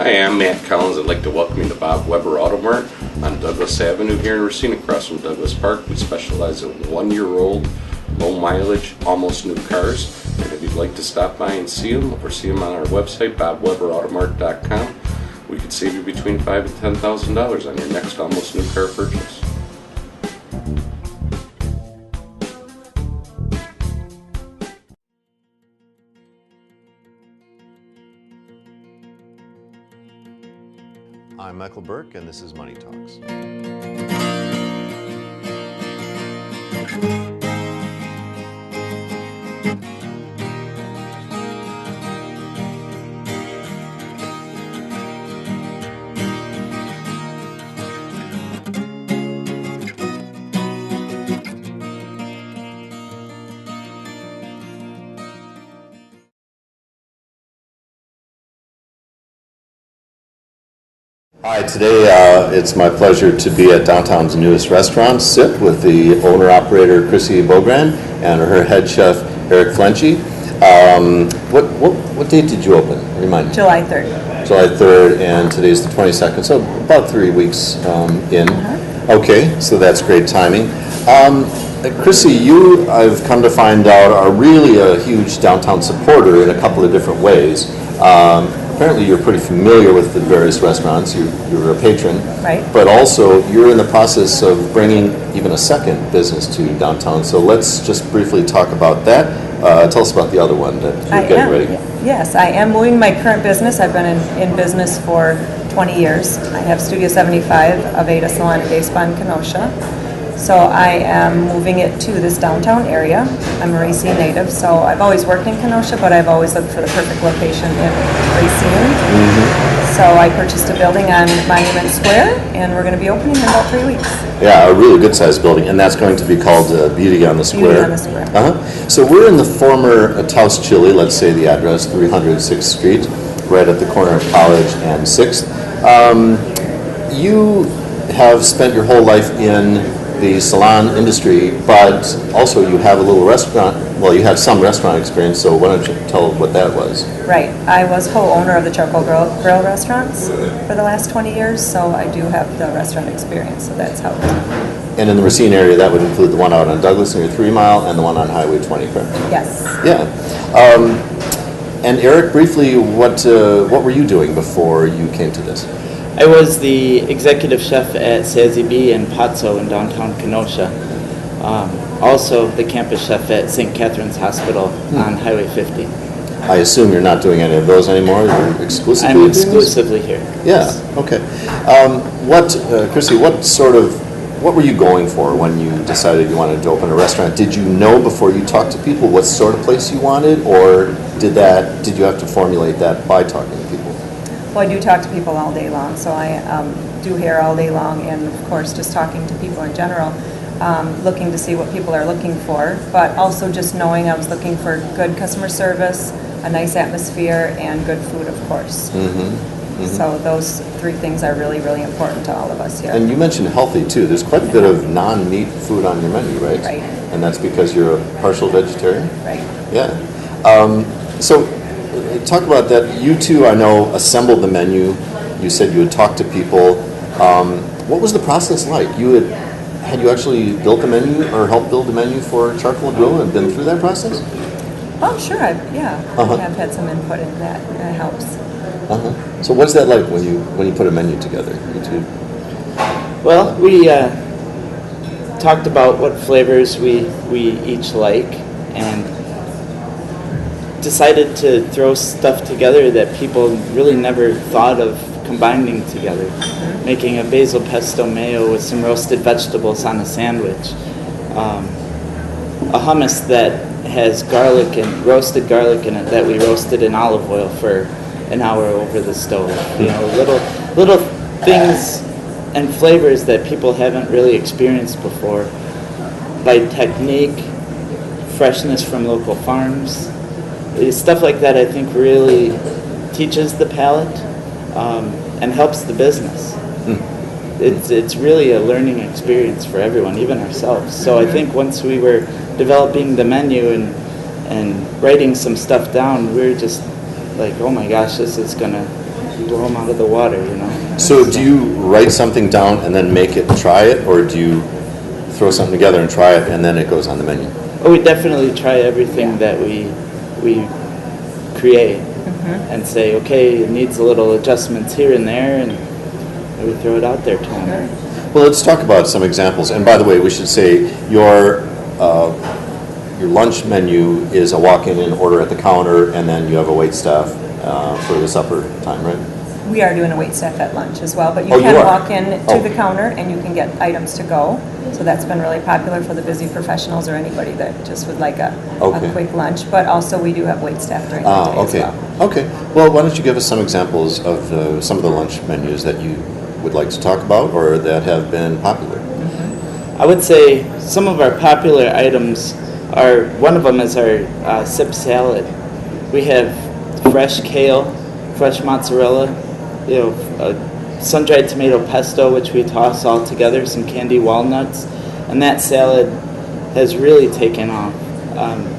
Hi, I'm Matt Collins. I'd like to welcome you to Bob Weber Auto Mart on Douglas Avenue here in Racine, across from Douglas Park. We specialize in 1-year-old, low mileage, almost new cars. And if you'd like to stop by and see them, or see them on our website, bobweberautomart.com, we could save you between $5,000 and $10,000 on your next almost new car purchase. I'm Michael Burke, and this is Money Talks. Hi, today it's my pleasure to be at downtown's newest restaurant, SIP, with the owner-operator Krissy Beaugrand and her head chef Eric Flentge. What date did you open? Remind me. July 3rd. July 3rd, and today's the 22nd, so about 3 weeks in. Okay, so that's great timing. Krissy, you, I've come to find out, are really a huge downtown supporter in a couple of different ways. Apparently you're pretty familiar with the various restaurants, you're a patron, right? But also you're in the process of bringing even a second business to downtown, so let's just briefly talk about that. Tell us about the other one that you're getting ready. Yes, I am moving my current business. I've been in business for 20 years. I have Studio 75, Aveda Salon Day Spa in Kenosha. So I am moving it to this downtown area. I'm a Racine native, so I've always worked in Kenosha, but I've always looked for the perfect location in Racine. So I purchased a building on Monument Square, and we're going to be opening in about 3 weeks. Yeah, a really good sized building, and that's going to be called Beauty on the Square. Beauty on the Square. So we're in the former Taos Chili, let's say the address, 306th Street, right at the corner of College and 6th. You have spent your whole life in the salon industry, but also you have a little restaurant, well, you have some restaurant experience, so why don't you tell what that was? Right. I was co-owner of the Charcoal Grill restaurants for the last 20 years, so I do have the restaurant experience, so that's how. And in the Racine area, that would include the one out on Douglas near 3 Mile and the one on Highway 20, correct? Yes. Yeah. And Eric, briefly, what were you doing before you came to this? I was the executive chef at Sassy B and Pazzo in downtown Kenosha. Also the campus chef at St. Catherine's Hospital on Highway 50. I assume you're not doing any of those anymore? You're exclusively I'm exclusively here. Yeah, okay. Krissy, what were you going for when you decided you wanted to open a restaurant? Did you know before you talked to people what sort of place you wanted, or did you have to formulate that by talking to people? Well, I do talk to people all day long, so I do hair all day long, and of course just talking to people in general, looking to see what people are looking for, but also just knowing I was looking for good customer service, a nice atmosphere, and good food, of course. So those 3 things are really, really important to all of us here. And you mentioned healthy too. There's quite a bit of non-meat food on your menu, right? Right. And that's because you're a partial vegetarian? Right. Yeah. So talk about that. You two, I know, assembled the menu. You said you had talked to people. What was the process like? Had you actually built the menu or helped build the menu for Charcoal Grill and been through that process? Oh, sure. I have had some input in that, and it helps. So what's that like when you put a menu together? You two? Well, we talked about what flavors we each like, and decided to throw stuff together that people really never thought of combining together. Making a basil pesto mayo with some roasted vegetables on a sandwich. A hummus that has garlic and roasted garlic in it that we roasted in olive oil for an hour over the stove. You know, little things and flavors that people haven't really experienced before. By technique, freshness from local farms. Stuff like that, I think, really teaches the palate and helps the business. It's really a learning experience for everyone, even ourselves. So I think once we were developing the menu and writing some stuff down, we were just like, oh my gosh, this is gonna blow them out of the water, you know. So do you write something down and then make it and try it, or do you throw something together and try it and then it goes on the menu? Oh, we definitely try everything that we create and say, okay, it needs a little adjustments here and there, and we throw it out there to them. Well, let's talk about some examples. And by the way, we should say your lunch menu is a walk-in and order at the counter, and then you have a wait staff for the supper time, right? We are doing a wait staff at lunch as well, but you Oh, can you are? walk in to Oh. the counter and you can get items to go. So that's been really popular for the busy professionals or anybody that just would like a Okay. quick lunch. But also we do have wait staff during the day Okay. as well. Okay. Well, why don't you give us some examples of some of the lunch menus that you would like to talk about or that have been popular? I would say some of our popular items are, one of them is our sip salad. We have fresh kale, fresh mozzarella, sun-dried tomato pesto, which we toss all together, some candied walnuts, and that salad has really taken off.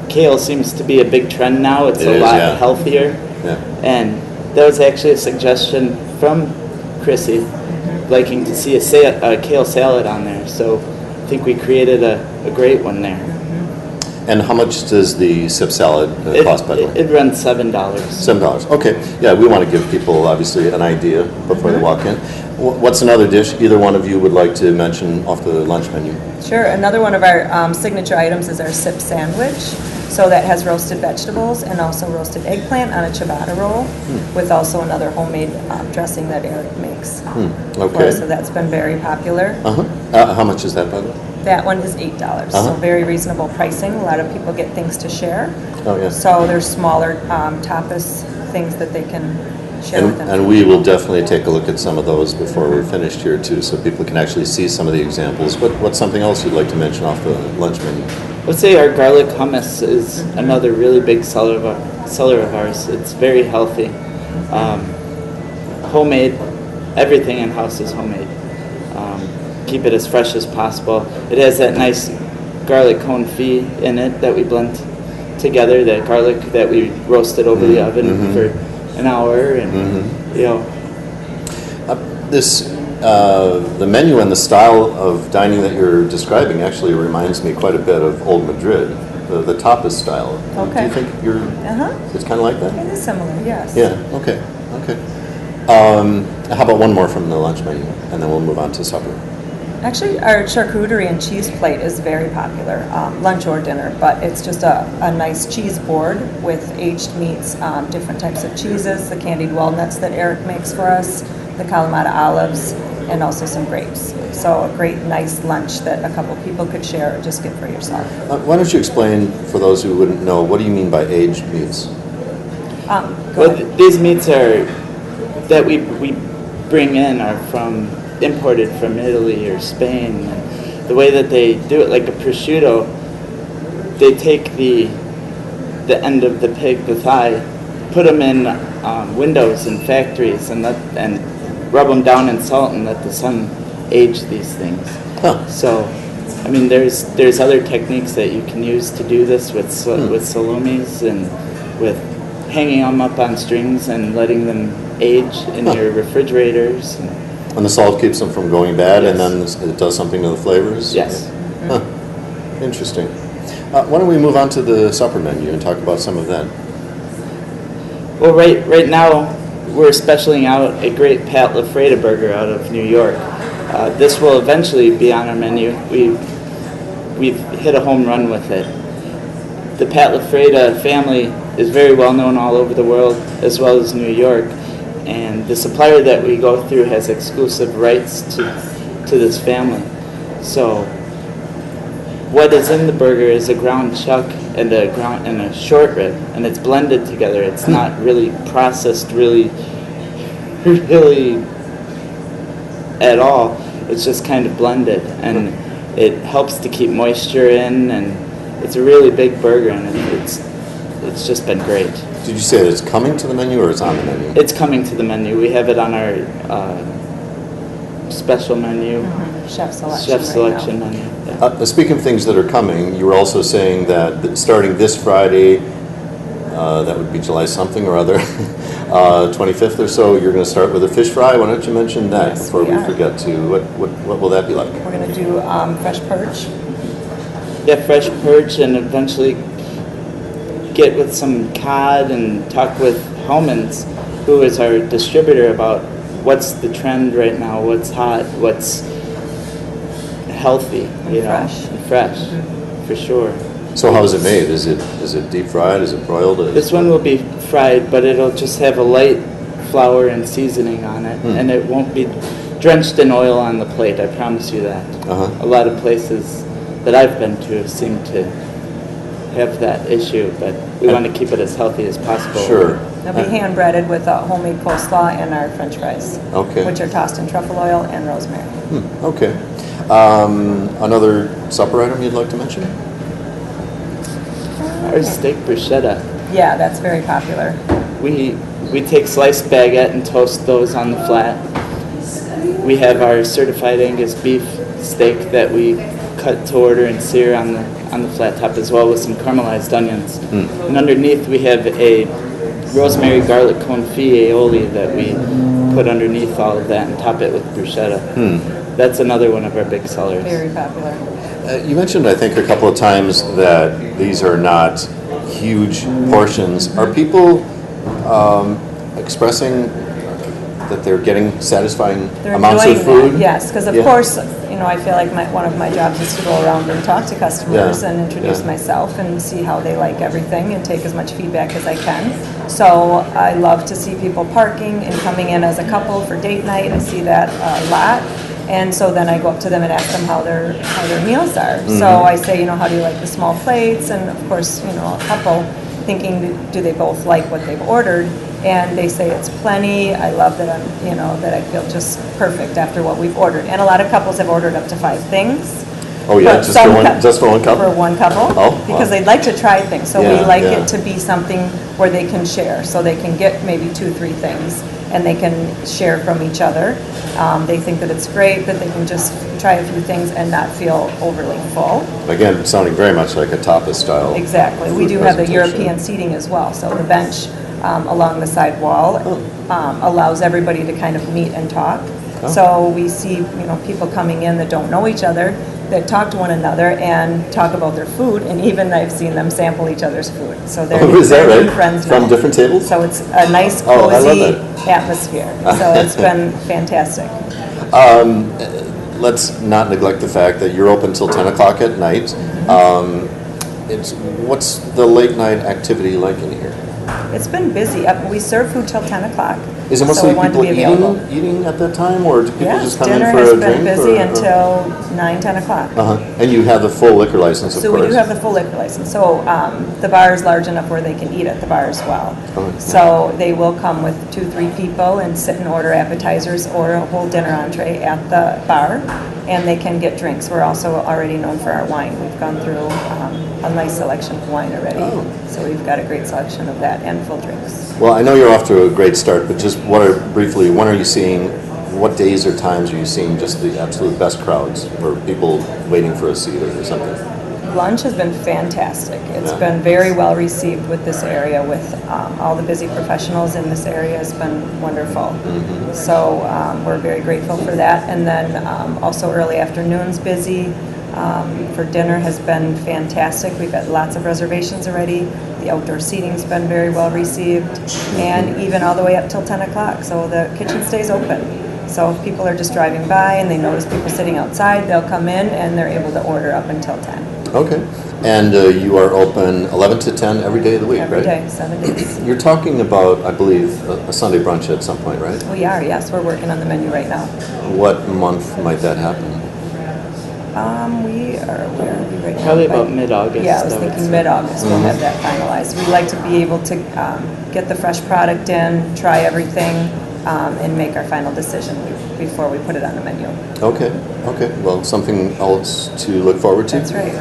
Kale seems to be a big trend now. It's a lot healthier. Yeah. And that was actually a suggestion from Krissy, liking to see a kale salad on there. So I think we created a great one there. And how much does the sip salad cost, by the way? It runs $7. $7. Okay. Yeah, we want to give people, obviously, an idea before they walk in. What's another dish either one of you would like to mention off the lunch menu? Sure. Another one of our signature items is our sip sandwich. So that has roasted vegetables and also roasted eggplant on a ciabatta roll with also another homemade dressing that Eric makes. Okay. So that's been very popular. How much is that, by the way? That one is $8. So very reasonable pricing. A lot of people get things to share. Oh, yes. So there's smaller tapas, things that they can share with them. And we will definitely take a look at some of those before we're finished here, too, so people can actually see some of the examples. What's something else you'd like to mention off the lunch menu? Let's say our garlic hummus is another really big seller of ours. It's very healthy. Homemade. Everything in-house is homemade. Keep it as fresh as possible. It has that nice garlic confit in it that we blend together, that garlic that we roasted over the oven for an hour, and the menu and the style of dining that you're describing actually reminds me quite a bit of Old Madrid, the tapas style. Okay. Do you think it's kind of like that? It is similar, yes. Yeah. Okay. How about one more from the lunch menu, and then we'll move on to supper. Actually, our charcuterie and cheese plate is very popular, lunch or dinner, but it's just a nice cheese board with aged meats, different types of cheeses, the candied walnuts that Eric makes for us, the Kalamata olives, and also some grapes. So a great, nice lunch that a couple people could share or just get for yourself. Why don't you explain, for those who wouldn't know, what do you mean by aged meats? These meats that we bring in are imported from Italy or Spain. And the way that they do it, like a prosciutto, they take the end of the pig, the thigh, put them in windows in factories and rub them down in salt and let the sun age these things. So, I mean, there's other techniques that you can use to do this with salomis and with hanging them up on strings and letting them age in your refrigerators. And the salt keeps them from going bad, Yes. and then it does something to the flavors? Yes. Interesting. Why don't we move on to the supper menu and talk about some of that? Well, right now we're specialing out a great Pat Lafrieda Burger out of New York. This will eventually be on our menu. We've hit a home run with it. The Pat Lafrieda family is very well known all over the world, as well as New York. And the supplier that we go through has exclusive rights to this family. So what is in the burger is a ground chuck and a short rib, and it's blended together. It's not really processed really at all. It's just kind of blended, and it helps to keep moisture in, and it's a really big burger, and it's just been great. Did you say that it's coming to the menu or it's on the menu? It's coming to the menu. We have it on our special menu, Chef selection. chef right selection now. menu. Speaking of things that are coming, you were also saying that starting this Friday, that would be July something or other, 25th or so, you're going to start with a fish fry. Why don't you mention that Yes, before we are. forget to? What will that be like? We're going to do fresh perch. Yeah, fresh perch, and eventually get with some cod and talk with Hummus, who is our distributor, about what's the trend right now, what's hot, what's healthy, you know, fresh. and fresh, for sure. So how is it made? Is it deep fried? Is it broiled? This one will be fried, but it'll just have a light flour and seasoning on it, and it won't be drenched in oil on the plate, I promise you that. A lot of places that I've been to seem to have that issue, but we want to keep it as healthy as possible. Sure. It'll be hand breaded with a homemade coleslaw and our French fries, Okay. which are tossed in truffle oil and rosemary. Okay. Another supper item you'd like to mention? Our steak bruschetta. Yeah, that's very popular. We take sliced baguette and toast those on the flat. We have our certified Angus beef steak that we cut to order and sear on the flat top, as well with some caramelized onions. And underneath we have a rosemary garlic confit aioli that we put underneath all of that and top it with bruschetta. That's another one of our big sellers. Very popular. You mentioned, I think, a couple of times that these are not huge portions. Are people expressing that they're getting satisfying They're amounts enjoying of food? that, yes, because of Yeah. course, you know, I feel like one of my jobs is to go around and talk to customers Yeah, and introduce yeah. myself and see how they like everything and take as much feedback as I can. So I love to see people parking and coming in as a couple for date night. I see that a lot. And so then I go up to them and ask them how their meals are. So I say, you know, how do you like the small plates? And of course, you know, a couple thinking, do they both like what they've ordered? And they say it's plenty. I love that I'm, you know, that I feel just perfect after what we've ordered. And a lot of couples have ordered up to 5 things. Oh yeah, But just some for one couple? For one couple. Oh, wow. Because they'd like to try things. So Yeah, we like yeah. it to be something where they can share. So they can get maybe 2-3 things and they can share from each other. They think that it's great that they can just try a few things and not feel overly full. Again, sounding very much like a tapas style. Exactly. We food do have the presentation. European seating as well. So the bench along the side wall allows everybody to kind of meet and talk. Oh. So we see, you know, people coming in that don't know each other, that talk to one another and talk about their food, and even I've seen them sample each other's food. So they're, Oh, is that they're new right? friends From now. different tables? So it's a nice, Oh, I love cozy that. atmosphere. So it's been fantastic. Let's not neglect the fact that you're open till 10 o'clock at night. What's the late night activity like in here? It's been busy. We serve food till 10 o'clock. Is it so mostly we want people to be available. eating at that time, or do people Yes, just come in dinner for has a been drink? busy until 9-10 o'clock. And you have the full liquor license, of So course. we do have the full liquor license. So the bar is large enough where they can eat at the bar as well. Oh, So they will come with 2-3 people and sit and order appetizers or a whole dinner entree at the bar, and they can get drinks. We're also already known for our wine. We've gone through a nice selection of wine already. Oh. So we've got a great selection of that and full drinks. Well, I know you're off to a great start, but just briefly, when are you seeing, what days or times are you seeing just the absolute best crowds, or people waiting for a seat or something? Lunch has been fantastic. It's Yeah. been very well received with this area, with all the busy professionals in this area. Has been wonderful. So we're very grateful for that. And then also early afternoons busy. For dinner has been fantastic. We've got lots of reservations already. The outdoor seating's been very well received, and even all the way up till 10 o'clock. So the kitchen stays open. So if people are just driving by and they notice people sitting outside, they'll come in and they're able to order up until 10. Okay. And you are open 11 to 10 every day of the week, Every right? day, 7 days. You're talking about, I believe, a Sunday brunch at some point, right? We are, yes. We're working on the menu right now. What month might that happen? Where are we right now? Probably about mid-August, Yeah, I was I would thinking say. mid-August we'll have that finalized. We like to be able to get the fresh product in, try everything, and make our final decision before we put it on the menu. Okay. Well, something else to look forward to. That's right.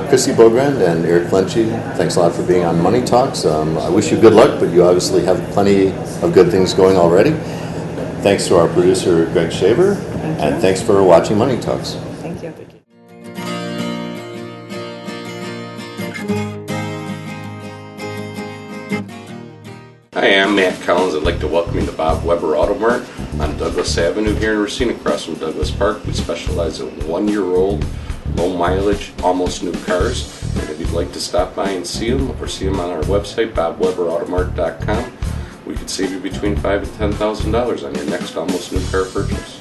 Krissy Beaugrand and Eric Flentge, thanks a lot for being on Money Talks. I wish you good luck, but you obviously have plenty of good things going already. Thanks to our producer, Greg Shaver, and thanks for watching Money Talks. Thank you. Hi, I'm Matt Matt Collins. I'd like to welcome you to Bob Weber Auto Mart on Douglas Avenue here in Racine, across from Douglas Park. We specialize in 1-year-old, low mileage, almost new cars. And if you'd like to stop by and see them, or see them on our website, bobweberautomart.com, we could save you between $5,000 and $10,000 on your next almost new car purchase.